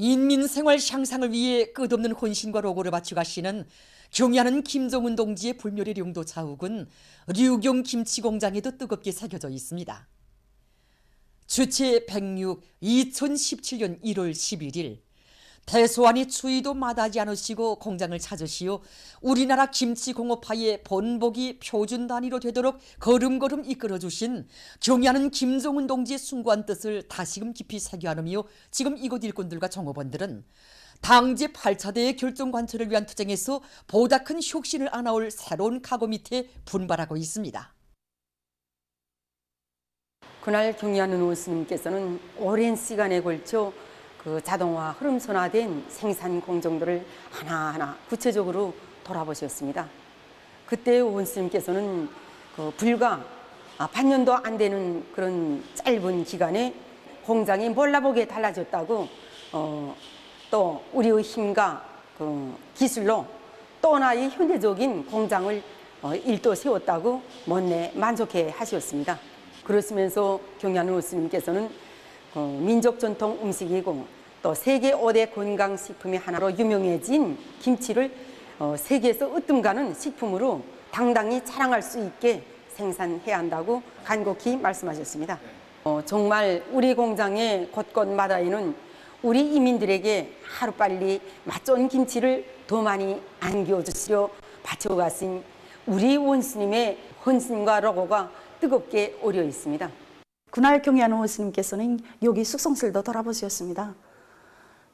인민 생활 향상을 위해 끝없는 혼신과 노고를 바쳐가시는 경의하는 김정은 동지의 불멸의 용도 자욱은 류경 김치공장에도 뜨겁게 새겨져 있습니다. 주체 106 2017년 1월 11일 대소한이 추위도 마다하지 않으시고 공장을 찾으시어 우리나라 김치공업화의 본보기 표준 단위로 되도록 걸음걸음 이끌어주신 경의하는 김정은 동지의 숭고한 뜻을 다시금 깊이 새겨안으며 지금 이곳 일꾼들과 종업원들은 당제 8차대의 결정 관철을 위한 투쟁에서 보다 큰 혁신을 안아올 새로운 각오 밑에 분발하고 있습니다. 그날 경의하는 원수님께서는 오랜 시간에 걸쳐 자동화 흐름선화된 생산 공정들을 하나하나 구체적으로 돌아보셨습니다. 그때 원수님께서는 불과 반년도 안 되는 그런 짧은 기간에 공장이 몰라보게 달라졌다고 또 우리의 힘과 기술로 또 하나의 현대적인 공장을 일도 세웠다고 못내 만족해 하셨습니다. 그러시면서 경의하는 원수님께서는 민족 전통 음식이고 또 세계 5대 건강식품의 하나로 유명해진 김치를 세계에서 으뜸가는 식품으로 당당히 자랑할 수 있게 생산해야 한다고 간곡히 말씀하셨습니다. 정말 우리 공장의 곳곳마다에는 우리 이민들에게 하루빨리 맛 좋은 김치를 더 많이 안겨주시려 바쳐가신 우리 원수님의 헌신과 로고가 뜨겁게 오려 있습니다. 그날 경의하는 원수님께서는 여기 숙성실도 돌아보셨습니다.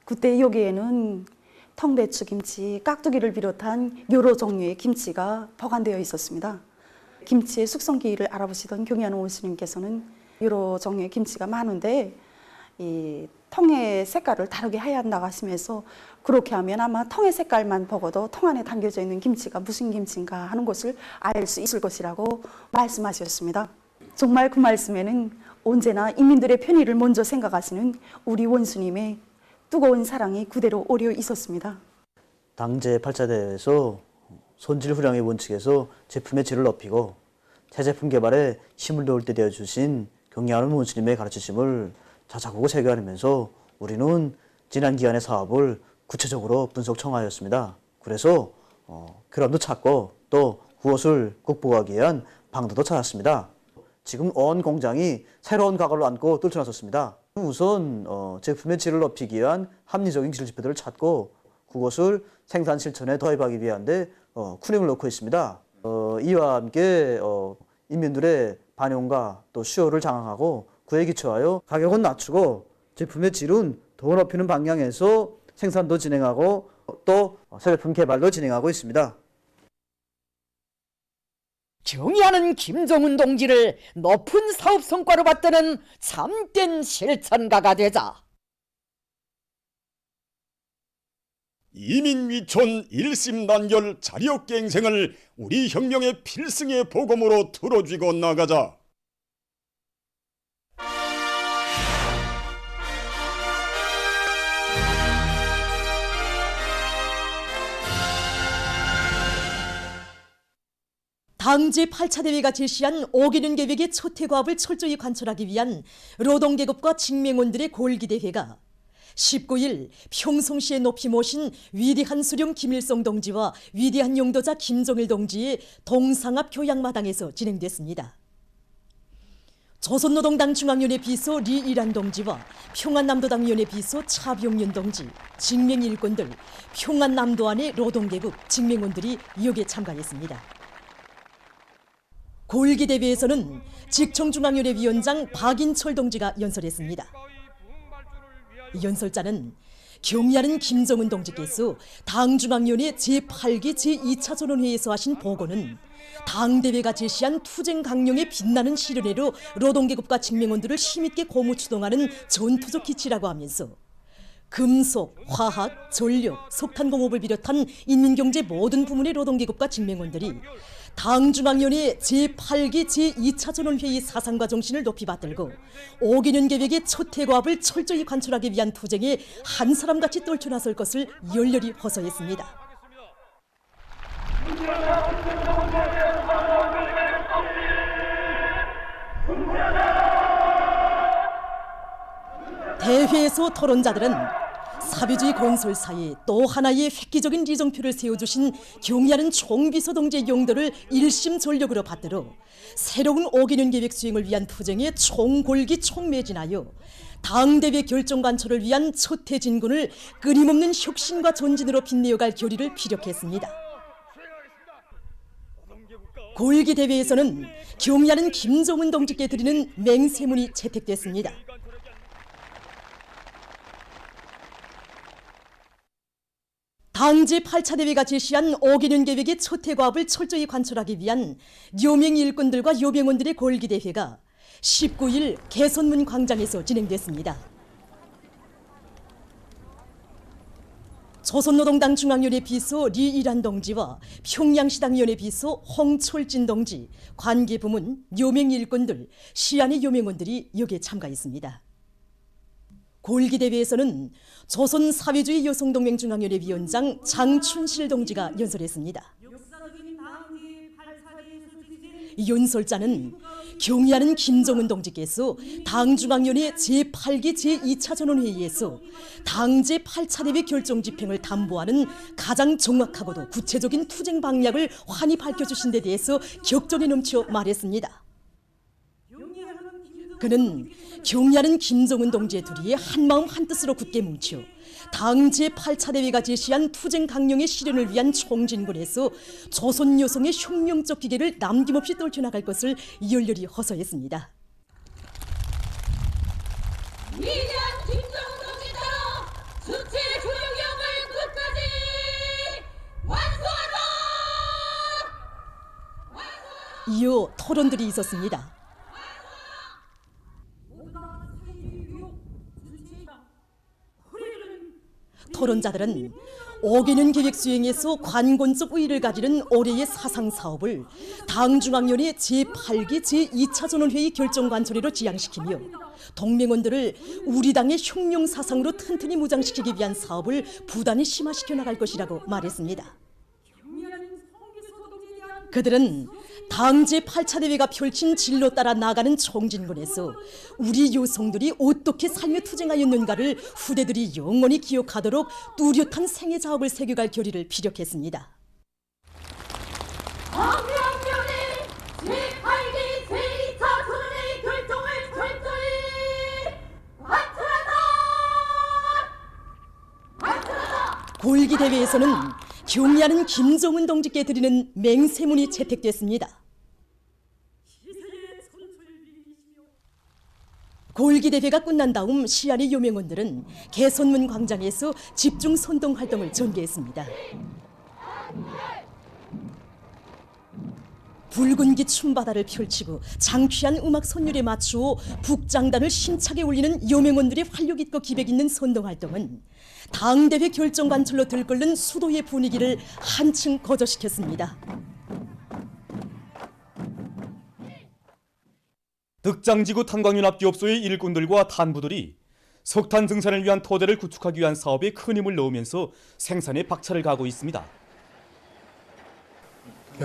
그때 여기에는 통배추 김치, 깍두기를 비롯한 여러 종류의 김치가 보관되어 있었습니다. 김치의 숙성기를 알아보시던 경의하는 원수님께서는 여러 종류의 김치가 많은데 이 통의 색깔을 다르게 해야 한다고 하시면서 그렇게 하면 아마 통의 색깔만 보고도 통 안에 담겨져 있는 김치가 무슨 김치인가 하는 것을 알 수 있을 것이라고 말씀하셨습니다. 정말 그 말씀에는 언제나 인민들의 편의를 먼저 생각하시는 우리 원수님의 뜨거운 사랑이 그대로 오려 있었습니다. 당제 8차대에서 손질 후량의 원칙에서 제품의 질을 높이고 새 제품 개발에 힘을 도울 때 되어주신 경의하는 원수님의 가르치심을 자자고고 새겨가면서 우리는 지난 기간의 사업을 구체적으로 분석 청하였습니다. 그래서 결함도 찾고 또 그것을 극복하기 위한 방도도 찾았습니다. 지금 온 공장이 새로운 각오를 안고 떨쳐나섰습니다. 우선 제품의 질을 높이기 위한 합리적인 기술 지표들을 찾고 그것을 생산 실천에 도입하기 위한데 큰 힘을 넣고 있습니다. 이와 함께 인민들의 반영과 또 수요를 장악하고 그에 기초하여 가격은 낮추고 제품의 질은 더 높이는 방향에서 생산도 진행하고 또 새 제품 개발도 진행하고 있습니다. 경의하는 김정은 동지를 높은 사업 성과로 받드는 참된 실천가가 되자. 이민위촌 일심단결 자력갱생을 우리 혁명의 필승의 보검으로 틀어쥐고 나가자. 당제 8차 대회가 제시한 5개년 계획의 초태과업을 철저히 관철하기 위한 노동계급과 직맹원들의 골기대회가 19일 평성시에 높이 모신 위대한 수령 김일성 동지와 위대한 용도자 김정일 동지의 동상합 교양마당에서 진행됐습니다. 조선노동당 중앙위원회 비서 리일한 동지와 평안남도당 위원회 비서 차병윤 동지, 직맹 일꾼들, 평안남도안의 노동계급, 직맹원들이 여기에 참가했습니다. 골기대회에서는 직청중앙위원회 위원장 박인철 동지가 연설했습니다. 연설자는 경의하는 김정은 동지께서 당중앙위원회 제8기 제2차 전원회의에서 하신 보고는 당대회가 제시한 투쟁 강령의 빛나는 실현회로 노동계급과 직맹원들을 힘있게 고무 추동하는 전투적 기치라고 하면서 금속, 화학, 전력, 석탄공업을 비롯한 인민경제 모든 부문의 노동계급과 직맹원들이 당중앙위원회 제8기 제2차 전원회의 사상과 정신을 높이 받들고 5개년 계획의 초태과업을 철저히 관철하기 위한 투쟁에 한 사람같이 떨쳐나설 것을 열렬히 호소했습니다. 대회에서 토론자들은 사회주의 건설사에 또 하나의 획기적인 리정표를 세워주신 경의하는 총비서 동지의 용도를 일심전력으로 받들어 새로운 5개년 계획 수행을 위한 투쟁에 총골기 총매진하여 당대회 결정 관철을 위한 초태진군을 끊임없는 혁신과 전진으로 빛내어갈 결의를 피력했습니다. 골기 대회에서는 경의하는 김정은 동지께 드리는 맹세문이 채택됐습니다. 당 제8차 대회가 제시한 5개년 계획의 초태과업을 철저히 관철하기 위한 요명 일꾼들과 요명원들의 골기 대회가 19일 개선문 광장에서 진행됐습니다. 조선노동당 중앙위원회 비서 리일한 동지와 평양시당위원회 비서 홍철진 동지, 관계부문, 요명 일꾼들, 시안의 요명원들이 여기에 참가했습니다. 골기대회에서는 조선사회주의 여성동맹 중앙위원회 위원장 장춘실 동지가 연설했습니다. 연설자는 경의하는 김정은 동지께서 당중앙위원회 제8기 제2차 전원회의에서 당 제8차 대회 결정 집행을 담보하는 가장 정확하고도 구체적인 투쟁 방향을 환히 밝혀주신 데 대해서 격정에 넘쳐 말했습니다. 그는 경의하는 김정은 동지의 둘이 한마음 한뜻으로 굳게 뭉쳐 당 제8차 대회가 제시한 투쟁 강령의 실현을 위한 총진군에서 조선 여성의 혁명적 기계를 남김없이 떨쳐나갈 것을 열렬히 허서했습니다. 위대한 김정은 동지처럼 수치 교육령을 끝까지 완수하라! 이어 토론들이 있었습니다. 토론자들은 5개년 계획 수행에서 관건적 의의를 가지는 올해의 사상사업을 당중앙위원회 제8기 제2차 전원회의 결정 관철회로 지향시키며 동맹원들을 우리 당의 혁명 사상으로 튼튼히 무장시키기 위한 사업을 부단히 심화시켜 나갈 것이라고 말했습니다. 그들은 당 제8차 대회가 펼친 진로 따라 나가는 총진군에서 우리 여성들이 어떻게 삶에 투쟁하였는가를 후대들이 영원히 기억하도록 뚜렷한 생애 자업을 새겨갈 결의를 피력했습니다. 당중앙위원회 제8기 제2차 전원회의 결정을 철저히 완수하라! 골기대회에서는 경의하는 김정은 동지께 드리는 맹세문이 채택됐습니다. 골기대회가 끝난 다음 시안의 요명원들은 개선문 광장에서 집중 선동 활동을 전개했습니다. 붉은기 춤바다를 펼치고 장쾌한 음악 선율에 맞추어 북장단을 힘차게 울리는 요명원들의 활력 있고 기백 있는 선동 활동은 당대회 결정 관철로 들끓는 수도의 분위기를 한층 거저시켰습니다. 득장지구 탄광윤합기업소의 일꾼들과 탄부들이 석탄 증산을 위한 토대를 구축하기 위한 사업에 큰 힘을 넣으면서 생산에 박차를 가하고 있습니다.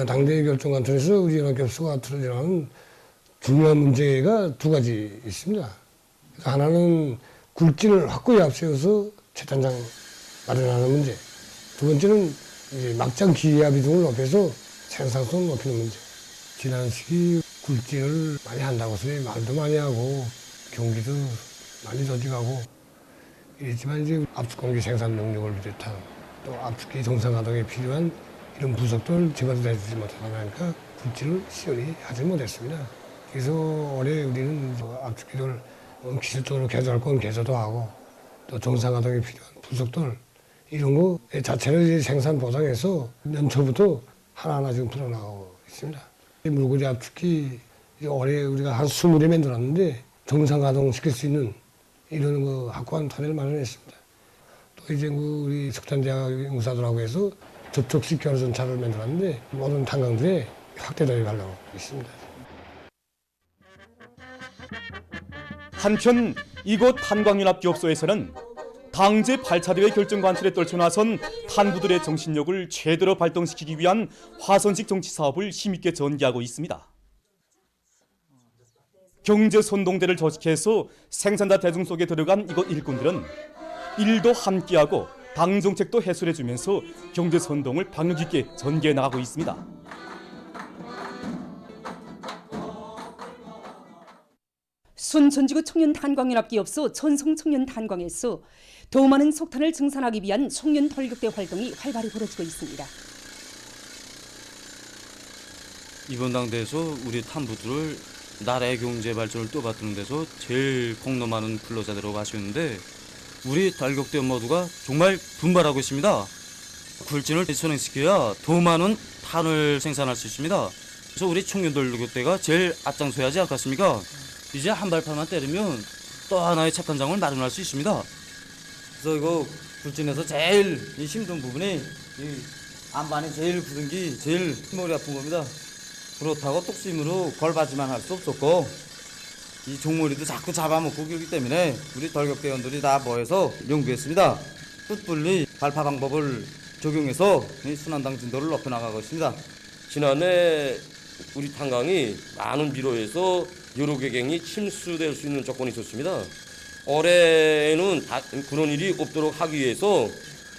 당대회 결정 관철에서 우리 연합기업소가 들어가는 중요한 문제가 두 가지 있습니다. 하나는 굴지를 확고히 앞세워서 채탄장 마련하는 문제. 두 번째는 이제 막장 기회와 비중을 높여서 생산성을 높이는 문제. 지난 시기 굴지를 많이 한다고 해서 말도 많이 하고 경기도 많이 조직하고 이랬지만 이제 압축공기 생산 능력을 비롯한 또 압축기 정상 가동에 필요한 이런 부속들 제대로 해주지 못하다 보니까 굴지를 시연히 하지 못했습니다. 그래서 올해 우리는 압축기를 기술적으로 개조할 건 개조도 하고 또 정상 가동에 필요한 부속들 이런 거 자체를 생산 보상해서 연초부터 하나하나 지금 풀어나가고 있습니다. 물고기 압축기 올해 우리가 한 20대 만들었는데 정상 가동시킬 수 있는 이런 거 확고한 토대를 마련했습니다. 또 이제 우리 석탄대학 연구사들하고 해서 접촉식 결선차를 만들었는데 모든 탄광들에 확대 도입하려고 있습니다. 한편 이곳 탄광윤합기업소에서는 당 제8차 대회 결정 관철에 떨쳐나선 탄부들의 정신력을 최대로 발동시키기 위한 화선식 정치 사업을 힘있게 전개하고 있습니다. 경제 선동대를 조직해서 생산자 대중 속에 들어간 이곳 일꾼들은 일도 함께하고 당 정책도 해소해주면서 경제 선동을 박력 있게 전개해 나가고 있습니다. 순천지구 청년탄광연합기업소 전성청년탄광에서 더 많은 석탄을 증산하기 위한 청년 덜격대 활동이 활발히 벌어지고 있습니다. 이번 당대에서 우리 탄부들을 나라의 경제 발전을 떠받드는 데서 제일 공로 많은 근로자들이라고 하셨는데 우리 달격대 모두가 정말 분발하고 있습니다. 굴진을 선행시켜야 더 많은 탄을 생산할 수 있습니다. 그래서 우리 청년달격대가 제일 앞장서야 하지 않겠습니까? 이제 한 발판만 때리면 또 하나의 착탄장을 마련할 수 있습니다. 그래서 이거 굴진에서 제일 힘든 부분이 이 안반이 제일 굳은 게 제일 머리 아픈 겁니다. 그렇다고 뚝심으로 걸받지만 할 수 없었고 이 종머리도 자꾸 잡아먹고 그러기 때문에 우리 덜격대원들이 다 모여서 연구했습니다. 풋불리 발파 방법을 적용해서 이 순환당 진도를 높여나가고 있습니다. 지난해 우리 탄광이 많은 비로에서 여러 개경이 침수될 수 있는 조건이 있었습니다. 올해에는 그런 일이 없도록 하기 위해서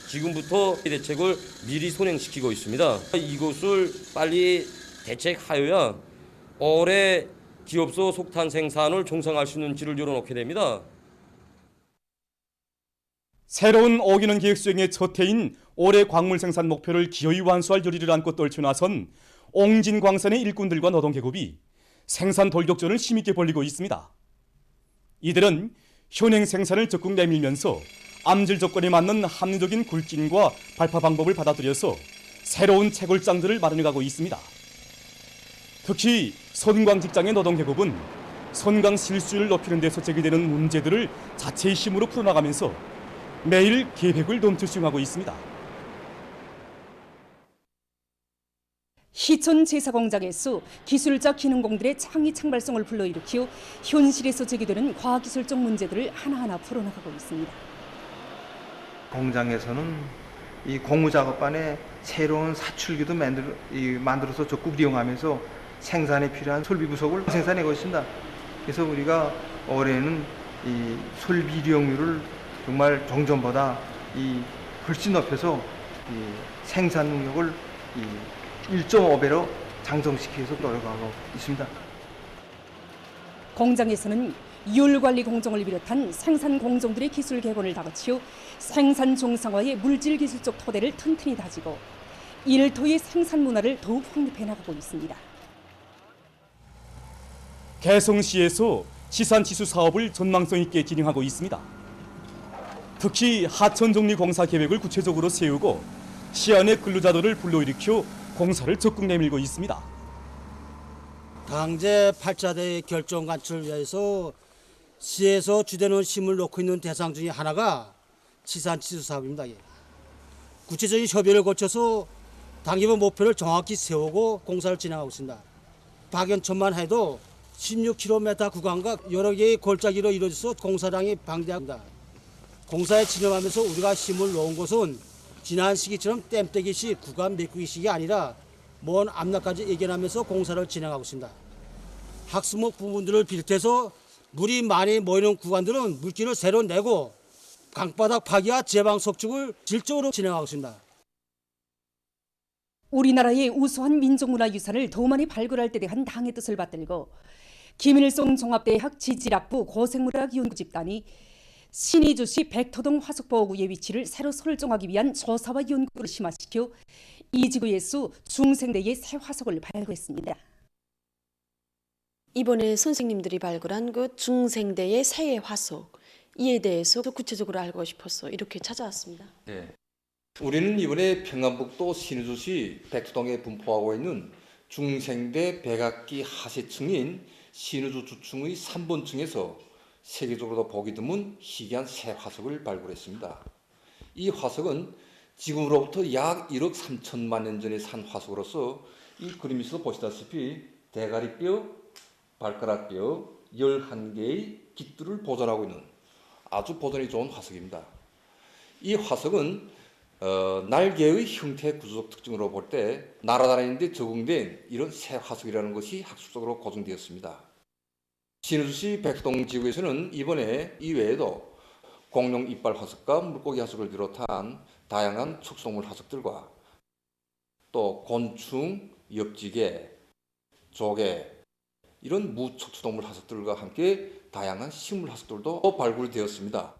지금부터 대책을 미리 선행시키고 있습니다. 이것을 빨리 대책하여야 올해 기업소 석탄 생산을 종상할 수 있는 길을 열어놓게 됩니다. 새로운 어기는 계획 수행의 첫 해인 올해 광물 생산 목표를 기어이 완수할 열의를 안고 떨쳐나선 옹진광산의 일꾼들과 노동계급이 생산 돌격전을 힘있게 벌이고 있습니다. 이들은 현행 생산을 적극 내밀면서 암질 조건에 맞는 합리적인 굴진과 발파 방법을 받아들여서 새로운 채굴장들을 마련해가고 있습니다. 특히 선광 직장의 노동계급은 선광 실수율을 높이는 데서 제기되는 문제들을 자체의 힘으로 풀어나가면서 매일 계획을 넘쳐 수행하고 있습니다. 희천 제사공장에서 기술자 기능공들의 창의 창발성을 불러일으켜 현실에서 제기되는 과학기술적 문제들을 하나하나 풀어나가고 있습니다. 공장에서는 이 고무작업반에 새로운 사출기도 만들어서 적극 이용하면서 생산에 필요한 솔비 부속을 생산하고 있습니다. 그래서 우리가 올해는 이 솔비 이용률을 정말 종전보다 훨씬 높여서 이 생산 능력을 1.5배로 장성시키기 위해서 노력하고 있습니다. 공장에서는 이율관리 공정을 비롯한 생산 공정들의 기술 개선을 다그치어 생산 정상화의 물질 기술적 토대를 튼튼히 다지고 일터의 생산 문화를 더욱 확립해 나가고 있습니다. 개성시에서 시산치수 사업을 전망성 있게 진행하고 있습니다. 특히 하천정리공사 계획을 구체적으로 세우고 시안의 근로자들을 불러일으켜 공사를 적극 내밀고 있습니다. 당제 8차대 결정 관철을 위해서 시에서 주되는 힘을 놓고 있는 대상 중에 하나가 시산치수 사업입니다. 구체적인 협의를 거쳐서 당기부 목표를 정확히 세우고 공사를 진행하고 있습니다. 박연천만 해도 16km 구간과 여러 개의 골짜기로 이루어져서 공사량이 방대합니다. 공사에 진행하면서 우리가 힘을 놓은 것은 지난 시기처럼 땜때기식 구간 메꾸기식이 아니라 먼 앞날까지 예견하면서 공사를 진행하고 있습니다. 학수목 부분들을 비롯해서 물이 많이 모이는 구간들은 물길을 새로 내고 강바닥 파기와 제방 석축을 질적으로 진행하고 있습니다. 우리나라의 우수한 민족문화유산을 더 많이 발굴할 때 대한 당의 뜻을 받들고 김일성 종합대학 지질학부 고생물학 연구집단이 신의주시 백터동 화석보호구의 위치를 새로 설정하기 위한 조사와 연구를 심화시켜 이 지구에서 중생대의 새 화석을 발굴했습니다. 이번에 선생님들이 발굴한 그 중생대의 새의 화석, 이에 대해서 구체적으로 알고 싶어서 이렇게 찾아왔습니다. 네. 우리는 이번에 평안북도 신의주시 백터동에 분포하고 있는 중생대 백악기 하세층인 신의주 주층의 3번 층에서 세계적으로도 보기 드문 희귀한 새 화석을 발굴했습니다. 이 화석은 지금으로부터 약 1억 3천만 년 전에 산 화석으로서 이 그림에서 보시다시피 대가리뼈, 발가락뼈 11개의 깃들을 보존하고 있는 아주 보존이 좋은 화석입니다. 이 화석은 날개의 형태 구조적 특징으로 볼 때 날아다니는 데 적응된 이런 새 화석이라는 것이 학술적으로 고증되었습니다. 신의주시 백터동 지구에서는 이번에 이외에도 공룡 이빨 화석과 물고기 화석을 비롯한 다양한 축소물 화석들과 또 곤충, 엽지개, 조개 이런 무척추동물 화석들과 함께 다양한 식물 화석들도 발굴되었습니다.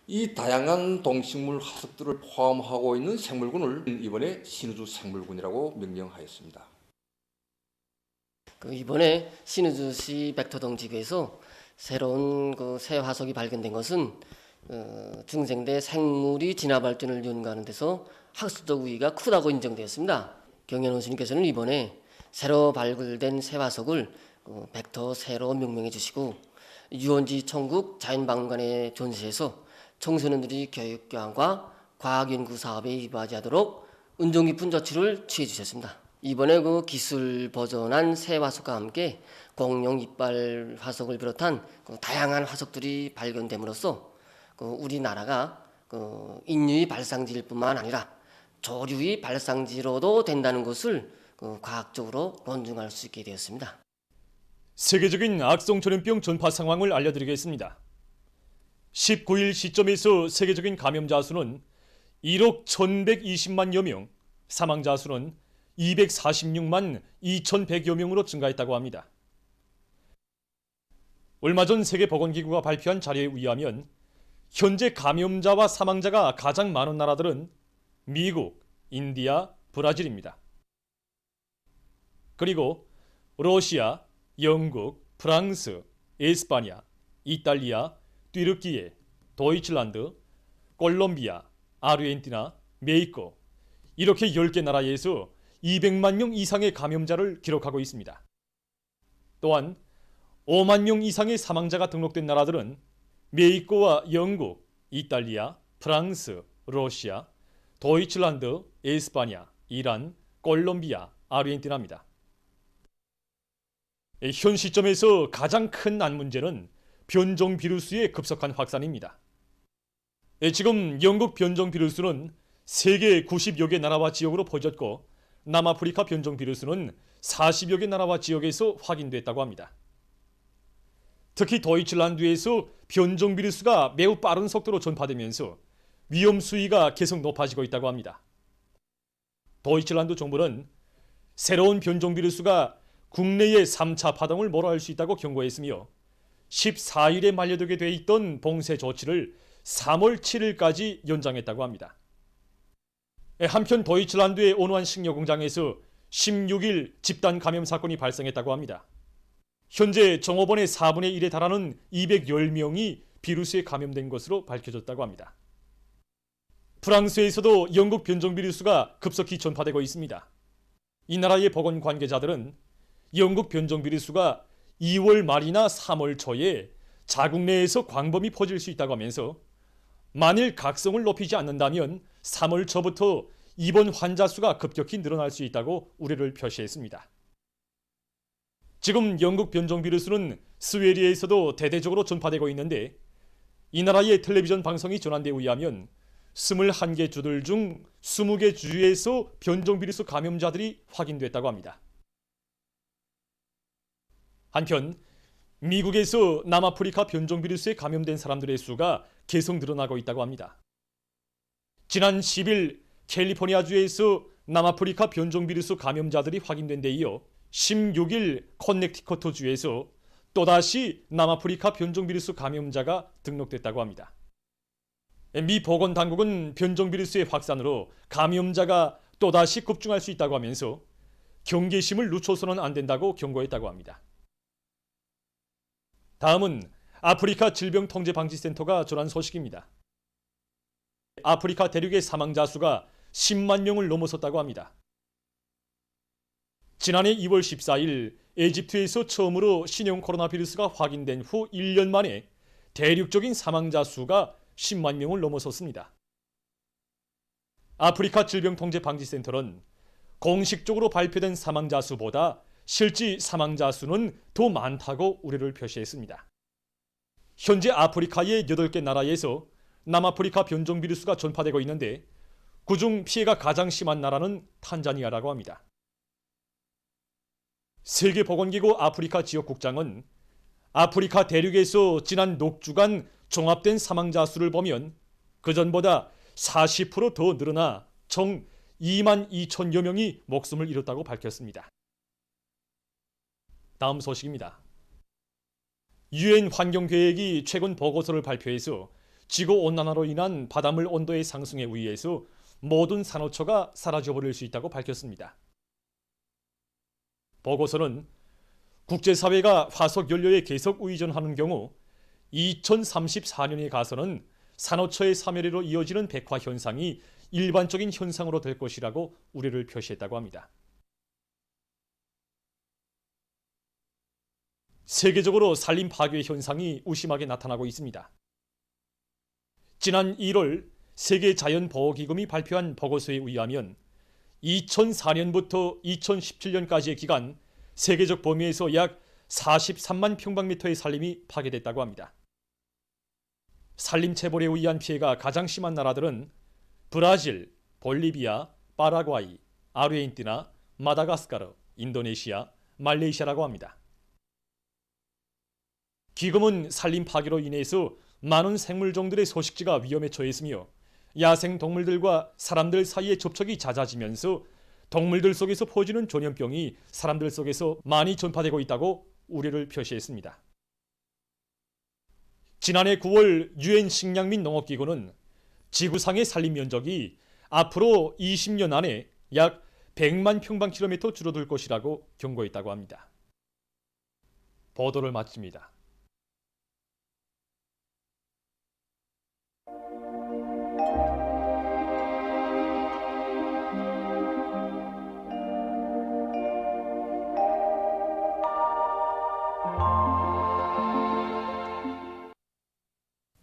이 다양한 동식물 화석들을 포함하고 있는 생물군을 이번에 신우주 생물군이라고 명명하였습니다. 이번에 신우주시 백터동 지구에서 새로운 새 화석이 발견된 것은 중생대 생물이 진화 발전을 연구하는 데서 학술적 우위가 크다고 인정되었습니다. 경연 원수님께서는 이번에 새로 발굴된 새 화석을 백터 새로 명명해 주시고 유원지 천국 자연박물관에 전시해서 청소년들이 교육교환과 과학연구 사업에 이바지하도록 은종 깊은 조치를 취해 주셨습니다. 이번에 기술 버전한 새 화석과 함께 공룡 이빨 화석을 비롯한 다양한 화석들이 발견됨으로써 우리나라가 인류의 발상지일 뿐만 아니라 조류의 발상지로도 된다는 것을 과학적으로 논증할 수 있게 되었습니다. 세계적인 악성전염병 전파 상황을 알려드리겠습니다. 19일 시점에서 세계적인 감염자 수는 1억 1120만여 명, 사망자 수는 246만 2100여 명으로 증가했다고 합니다. 얼마 전 세계보건기구가 발표한 자료에 의하면 현재 감염자와 사망자가 가장 많은 나라들은 미국, 인디아, 브라질입니다. 그리고 러시아, 영국, 프랑스, 에스파냐, 이탈리아, 튀르키예, 도이칠란드, 콜롬비아, 아르헨티나, 멕시코 이렇게 10개 나라에서 200만 명 이상의 감염자를 기록하고 있습니다. 또한 5만 명 이상의 사망자가 등록된 나라들은 멕시코와 영국, 이탈리아, 프랑스, 러시아, 도이칠란드, 에스파냐, 이란, 콜롬비아, 아르헨티나입니다. 현 시점에서 가장 큰 난 문제는 변종 비루스의 급속한 확산입니다. 지금 영국 변종 비루스는 세계 90여 개 나라와 지역으로 퍼졌고 남아프리카 변종 비루스는 40여 개 나라와 지역에서 확인됐다고 합니다. 특히 도이칠란드에서 변종 비루스가 매우 빠른 속도로 전파되면서 위험 수위가 계속 높아지고 있다고 합니다. 도이칠란드 정부는 새로운 변종 비루스가 국내의 3차 파동을 몰아할 수 있다고 경고했으며 14일에 만료되게 돼 있던 봉쇄 조치를 3월 7일까지 연장했다고 합니다. 한편 도이칠란드의 온화한 식료 공장에서 16일 집단 감염 사건이 발생했다고 합니다. 현재 종업원의 4분의 1에 달하는 210명이 비루스에 감염된 것으로 밝혀졌다고 합니다. 프랑스에서도 영국 변종 비루스가 급속히 전파되고 있습니다. 이 나라의 보건 관계자들은 영국 변종 비루스가 2월 말이나 3월 초에 자국 내에서 광범위 퍼질 수 있다고 하면서 만일 각성을 높이지 않는다면 3월 초부터 입원 환자 수가 급격히 늘어날 수 있다고 우려를 표시했습니다. 지금 영국 변종 비루스는 스웨리에서도 대대적으로 전파되고 있는데 이 나라의 텔레비전 방송이 전한 데 의하면 21개 주들 중 20개 주에서 변종 비루스 감염자들이 확인됐다고 합니다. 한편 미국에서 남아프리카 변종 비루스에 감염된 사람들의 수가 계속 늘어나고 있다고 합니다. 지난 10일 캘리포니아주에서 남아프리카 변종 비루스 감염자들이 확인된 데 이어 16일 커넥티커트주에서 또다시 남아프리카 변종 비루스 감염자가 등록됐다고 합니다. 미 보건당국은 변종 비루스의 확산으로 감염자가 또다시 급증할 수 있다고 하면서 경계심을 늦춰서는 안 된다고 경고했다고 합니다. 다음은 아프리카 질병통제방지센터가 전한 소식입니다. 아프리카 대륙의 사망자 수가 10만 명을 넘어섰다고 합니다. 지난해 2월 14일 에집트에서 처음으로 신형 코로나 비루스가 확인된 후 1년 만에 대륙적인 사망자 수가 10만 명을 넘어섰습니다. 아프리카 질병통제방지센터는 공식적으로 발표된 사망자 수보다 실제 사망자 수는 더 많다고 우려를 표시했습니다. 현재 아프리카의 8개 나라에서 남아프리카 변종 비루스가 전파되고 있는데 그중 피해가 가장 심한 나라는 탄자니아라고 합니다. 세계보건기구 아프리카 지역국장은 아프리카 대륙에서 지난 녹주간 종합된 사망자 수를 보면 그전보다 40% 더 늘어나 총 2만 2천여 명이 목숨을 잃었다고 밝혔습니다. 다음 소식입니다. 유엔 환경계획이 최근 보고서를 발표해서 지구온난화로 인한 바닷물 온도의 상승에 의해서 모든 산호초가 사라져버릴 수 있다고 밝혔습니다. 보고서는 국제사회가 화석연료에 계속 의존하는 경우 2034년에 가서는 산호초의 사멸로 이어지는 백화 현상이 일반적인 현상으로 될 것이라고 우려를 표시했다고 합니다. 세계적으로 산림 파괴 현상이 우심하게 나타나고 있습니다. 지난 1월 세계자연보호기금이 발표한 보고서에 의하면 2004년부터 2017년까지의 기간 세계적 범위에서 약 43만 평방미터의 산림이 파괴됐다고 합니다. 산림 체벌에 의한 피해가 가장 심한 나라들은 브라질, 볼리비아, 파라과이, 아르헨티나, 마다가스카르, 인도네시아, 말레이시아라고 합니다. 기금은 산림 파괴로 인해서 많은 생물종들의 서식지가 위험에 처했으며 야생 동물들과 사람들 사이의 접촉이 잦아지면서 동물들 속에서 퍼지는 전염병이 사람들 속에서 많이 전파되고 있다고 우려를 표시했습니다. 지난해 9월 유엔 식량 및 농업기구는 지구상의 산림 면적이 앞으로 20년 안에 약 100만 평방킬로미터 줄어들 것이라고 경고했다고 합니다. 보도를 마칩니다.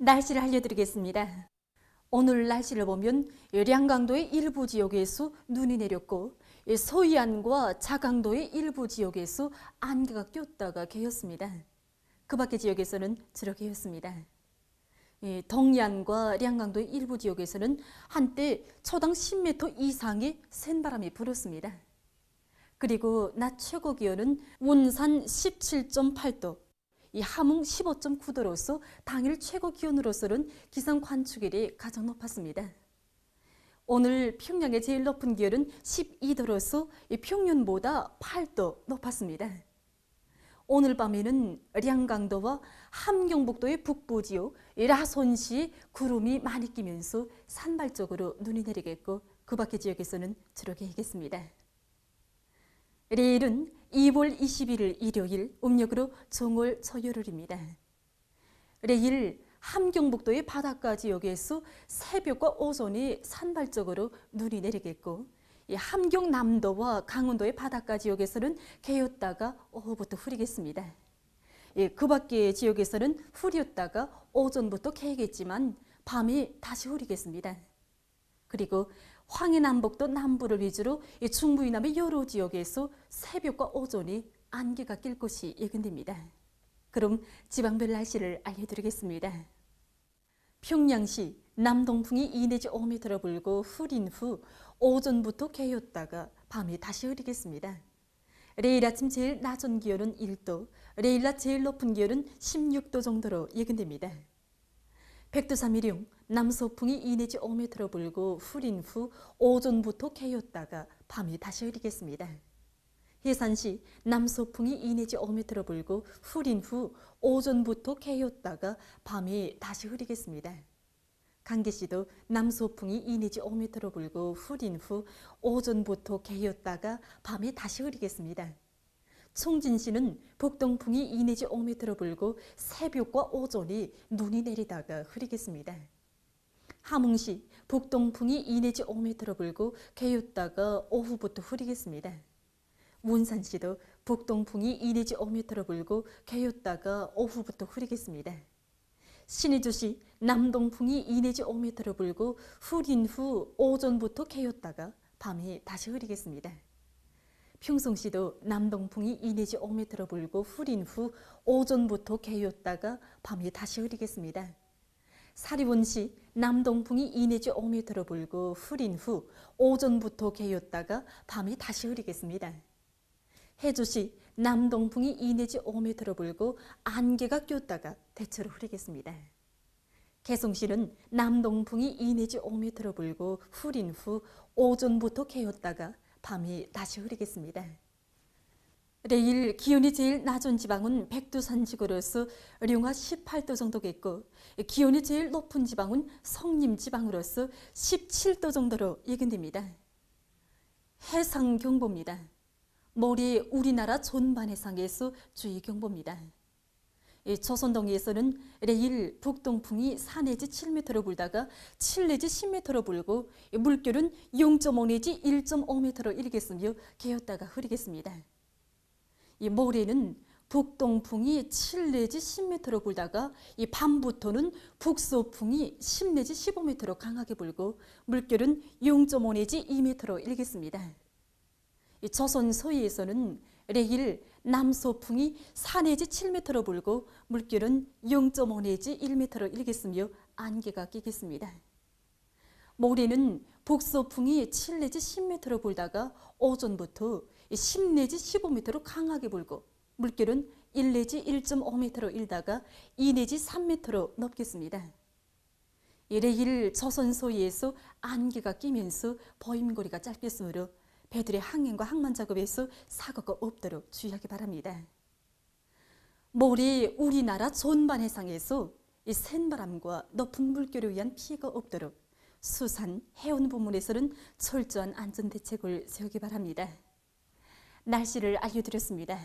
날씨를 알려드리겠습니다. 오늘 날씨를 보면 량강도의 일부 지역에서 눈이 내렸고 서해안과 자강도의 일부 지역에서 안개가 꼈다가 개었습니다. 그 밖의 지역에서는 주로 개었습니다. 동해안과 량강도의 일부 지역에서는 한때 초당 10m 이상의 센 바람이 불었습니다. 그리고 낮 최고 기온은 운산 17.8도, 함흥 15.9도로서 당일 최고 기온으로서는 기상 관측일이 가장 높았습니다. 오늘 평양의 제일 높은 기온은 12도로서 평년보다 8도 높았습니다. 오늘 밤에는 량강도와 함경북도의 북부 지역 라손시에 구름이 많이 끼면서 산발적으로 눈이 내리겠고 그 밖의 지역에서는 주로 개겠습니다. 내일은 2월 21일 일요일 음력으로 정월 초열흘입니다. 내일 함경북도의 바닷가 지역에서 새벽과 오전에 산발적으로 눈이 내리겠고 함경남도와 강원도의 바닷가 지역에서는 개었다가 오후부터 흐리겠습니다. 그 밖의 지역에서는 흐렸다가 오전부터 개겠지만 밤에 다시 흐리겠습니다. 그리고 황해남북도 남부를 위주로 중부 이남의 여러 지역에서 새벽과 오전에 안개가 낄 것이 예견됩니다. 그럼 지방별 날씨를 알려드리겠습니다. 평양시 남동풍이 2 내지 5m로 불고 흐린 후 오전부터 개었다가 밤에 다시 흐리겠습니다. 내일 아침 제일 낮은 기온은 1도, 내일 낮 제일 높은 기온은 16도 정도로 예견됩니다. 백두산미령 남서풍이 2 내지 5m로 불고 흐린 후 오전부터 개었다가 밤에 다시 흐리겠습니다. 해산시 남서풍이 2 내지 5m로 불고 흐린 후 오전부터 개었다가 밤에 다시 흐리겠습니다. 강계시도 남서풍이 2 내지 5m로 불고 흐린 후 오전부터 개었다가 밤에 다시 흐리겠습니다. 총진시는 북동풍이 2 내지 5m로 불고 새벽과 오전에 눈이 내리다가 흐리겠습니다. 함흥시 북동풍이 2 내지 5m로 불고 개었다가 오후부터 흐리겠습니다. 운산시도 북동풍이 2 내지 5m로 불고 개었다가 오후부터 흐리겠습니다. 신의주시 남동풍이 2 내지 5m로 불고 흐린 후 오전부터 개었다가 밤에 다시 흐리겠습니다. 평송시도 남동풍이 2 내지 5m로 불고 흐린 후 오전부터 개었다가 밤에 다시 흐리겠습니다. 사리원시 남동풍이 2 내지 5m로 불고 흐린 후 오전부터 개었다가 밤에 다시 흐리겠습니다. 해주시 남동풍이 2 내지 5m로 불고 안개가 꼈다가 대체로 흐리겠습니다. 개성시는 남동풍이 2 내지 5m로 불고 흐린 후 오전부터 개었다가 밤이 다시 흐리겠습니다. 내일 기온이 제일 낮은 지방은 백두산 지구로서 룡화 18도 정도겠고 기온이 제일 높은 지방은 성림 지방으로서 17도 정도로 예견됩니다. 해상경보입니다. 모레 우리나라 전반 해상에서 주의경보입니다. 조선동해에서는 내일 북동풍이 4 내지 7m로 불다가 7 내지 10m로 불고 물결은 0.5 내지 1.5m로 일겠으며 개었다가 흐리겠습니다. 모레는 북동풍이 7 내지 10m로 불다가 밤부터는 북서풍이 10 내지 15m로 강하게 불고 물결은 0.5 내지 2m로 일겠습니다. 조선 서해에서는 내일 남서풍이 4 내지 7m로 불고 물결은 0.5 내지 1m로 일겠으며 안개가 끼겠습니다. 모레는 북서풍이 7 내지 10m로 불다가 오전부터 10 내지 15m로 강하게 불고 물결은 1 내지 1.5m로 일다가 2 내지 3m로 넘겠습니다. 내일 조선 서해에서 안개가 끼면서 보임거리가 짧겠으므로 배들의 항행과 항만 작업에서 사고가 없도록 주의하기 바랍니다. 모레 우리나라 전반 해상에서 센바람과 높은 물결에 의한 피해가 없도록 수산, 해운 부문에서는 철저한 안전대책을 세우기 바랍니다. 날씨를 알려드렸습니다.